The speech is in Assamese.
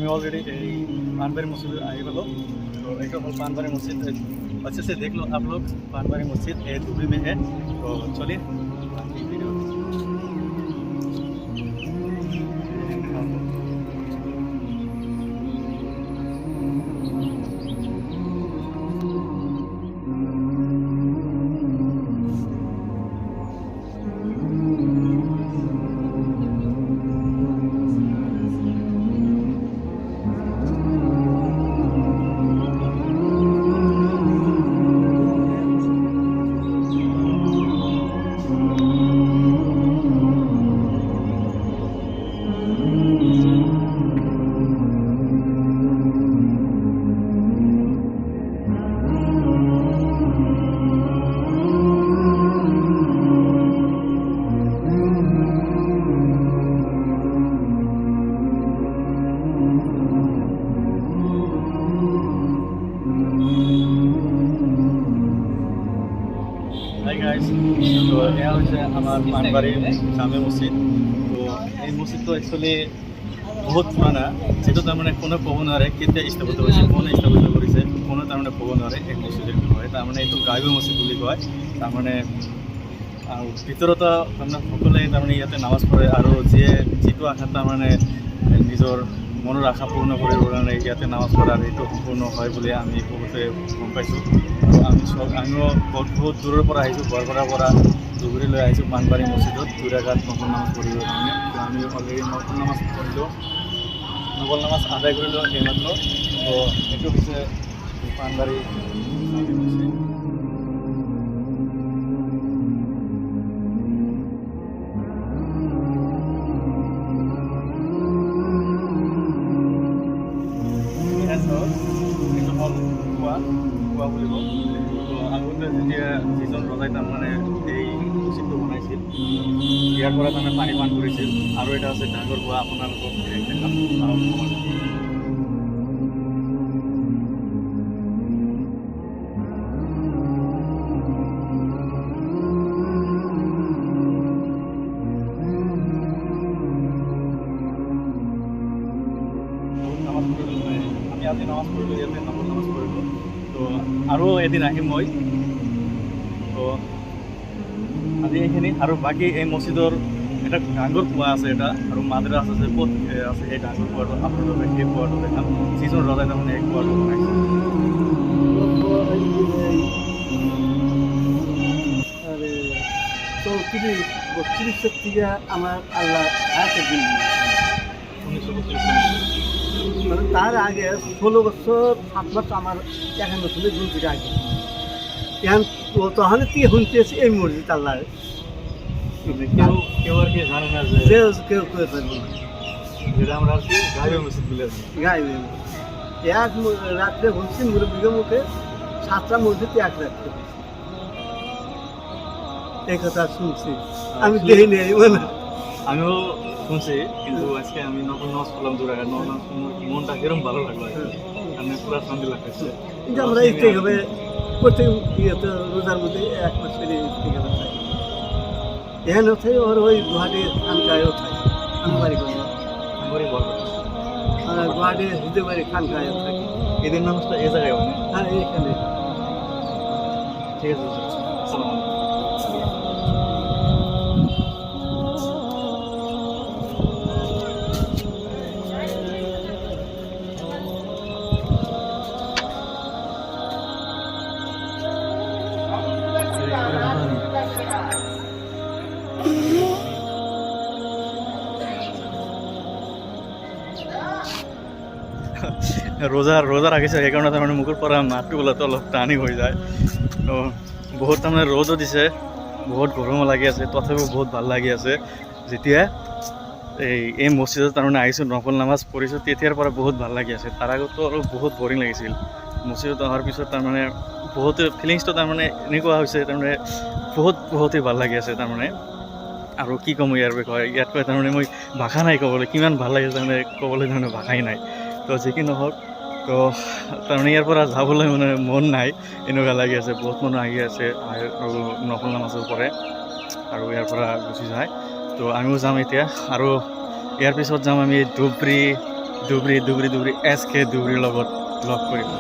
আমি ऑलरेडी पानबाड़ी मस्जिद आई गलो तो एक पानबाड़ी मस्जिद अच्छे से देख लो आप लोग। पानबाड़ी मस्जिद धुबरी में है तो चलिए वीडियो। हाय गाइस तो यहाँ হচ্ছে আমার পানবাড়ির জামে মসজিদ। তো এই মসজিদ তো একচুয়ালি বহুত পুরানা, যেটা তার মানে কোনো ক'ব নোৱাৰে কেতিয়া স্থাপিত হৈছে, কোনে স্থাপিত কৰিছে, কোনো তাৰমানে ক'ব নোৱাৰে এই মছজিদৰ বিষয়ে। তাৰমানে এইটো গাইবী মছজিদ বুলি কয়। তাৰমানে ভিতৰত তাৰমানে সকলোৱে তাৰমানে ইয়াতে নামাজ পঢ়ে আৰু যিটো আশা তাৰমানে নিজৰ মনৰ আশা পূৰ্ণ কৰিবৰ কাৰণে ইয়াতে নামাজ পঢ়াৰ এইটো সম্পূৰ্ণ হয় বুলি আমি বহুতে গম পাইছোঁ। আৰু আমিও বহুত দূৰৰ পৰা আহিছোঁ, গোৱালপাৰাৰ পৰা ধুবুৰীলৈ আহিছোঁ পানবাড়ী মছজিদত দুৰাঘাট নকল নামাজ পঢ়িবৰ কাৰণে। তো আমি অলৰেডি নকল নামাজ পঢ়িলোঁ, নকল নামাজ আদায় কৰিলোঁ এইমাত্ৰ। তো এইটো হৈছে পানবাড়ী মছজিদ। কুয়া বুলি কওঁ। তো আগতে যেতিয়া যিজন ৰজাই তাৰমানে এই মছজিদটো বনাইছিল, ইয়াৰ পৰা তাৰমানে পানী পান কৰিছিল। আৰু এটা আছে ডাঙৰ কুৱা, আপোনালোকক দেখাম। নামাজ পঢ়িলোঁ, আমি আজি নামাজ পঢ়িলোঁ ইয়াতে, নকল নামাজ পঢ়িলোঁ। তো আৰু এদিন আহিম মই। তো আজি এইখিনি। আৰু বাকী এই মছজিদৰ এটা ডাঙৰ কুঁৱা আছে এটা, আৰু মাদ্ৰাছ আছে, ক'ত আছে এই ডাঙৰ কুঁৱাটো আপোনালোকে সেই কুঁৱাটো দেখাম। যিজন ৰজাই তাৰমানে এই কুঁৱাটো বনাইছে। আরে 34 থেকে আমার আল্লাহ হায়াতের দিন, 1932 মানে তার আগে 16 বছর 7 মাস আমার এখানে ছিল গুলপির আগে। এখন তখন কি শুনতেছি এই মসজিদ আল্লাহ কেউ আর কি জানে না যে কেউ করে পারবো না, যেটা আমরা আর কি গাইবী মসজিদ বলে জানি। গাইবে এক রাত্রে শুনছি মুরব্বীর মুখে 7টা মসজিদ এক রাত্রে, এই কথা শুনছি আমি দেখি নেই। মানে আমিও শুনছি, কিন্তু আজকে আমি নকল নামাজ পড়লাম দুরাঘাট। নকল নামাজ মনটা কিরম ভালো লাগলো, মানে পুরো শান্তি লাগতেছে। কিন্তু আমরা ইস্তেক হবে প্রত্যেক ইয়েতে রোজার মধ্যে 1 মাস করে ইস্তেক হবে থাকি। এখানে থাকে ওর ওই গুয়াহাটির খানকায়ও থাকে, আমি বাড়ি করি আমারই বড় গুয়াহাটির হিন্দু বাড়ি খানকায়ও থাকি। ঈদের নামাজটা এই জায়গায় মানে। হ্যাঁ এইখানে। ঠিক আছে, আসসালামু আলাইকুম। রোজা রাখিছে, সেইকাৰণে তাৰমানে মুখৰ পৰা মাতটো ওলাওঁতে অলপ টানি হৈ যায়। তো বহুত তাৰমানে ৰ'দো দিছে, বহুত গৰমো লাগি আছে, তথাপিও বহুত ভাল লাগি আছে। যেতিয়া এই মছজিদত তাৰমানে আহিছোঁ, নকল নামাজ পঢ়িছোঁ, তেতিয়াৰ পৰা বহুত ভাল লাগি আছে। তাৰ আগতো অলপ বহুত বৰিং লাগিছিল। মছজিদত অহাৰ পিছত তাৰমানে বহুত ফিলিংছটো তাৰমানে এনেকুৱা হৈছে, তাৰমানে বহুতেই ভাল লাগি আছে তাৰমানে। আৰু কি ক'ম ইয়াৰ বিষয়ে, ইয়াতকৈ তাৰমানে মই ভাষা নাই ক'বলৈ, কিমান ভাল লাগিছে তাৰমানে ক'বলৈ তাৰমানে ভাষাই নাই। তো যি কি নহওক, তো তাৰমানে ইয়াৰ পৰা যাবলৈ মানে মন নাই, এনেকুৱা লাগি আছে। বহুত মানুহ আহি আছে আৰু নকল নামাজো পঢ়ে আৰু ইয়াৰ পৰা গুচি যায়। তো আমিও যাম এতিয়া, আৰু ইয়াৰ পিছত যাম আমি ধুবৰী, ধুবুৰী SK ধুবুৰীৰ লগত লগ কৰিম।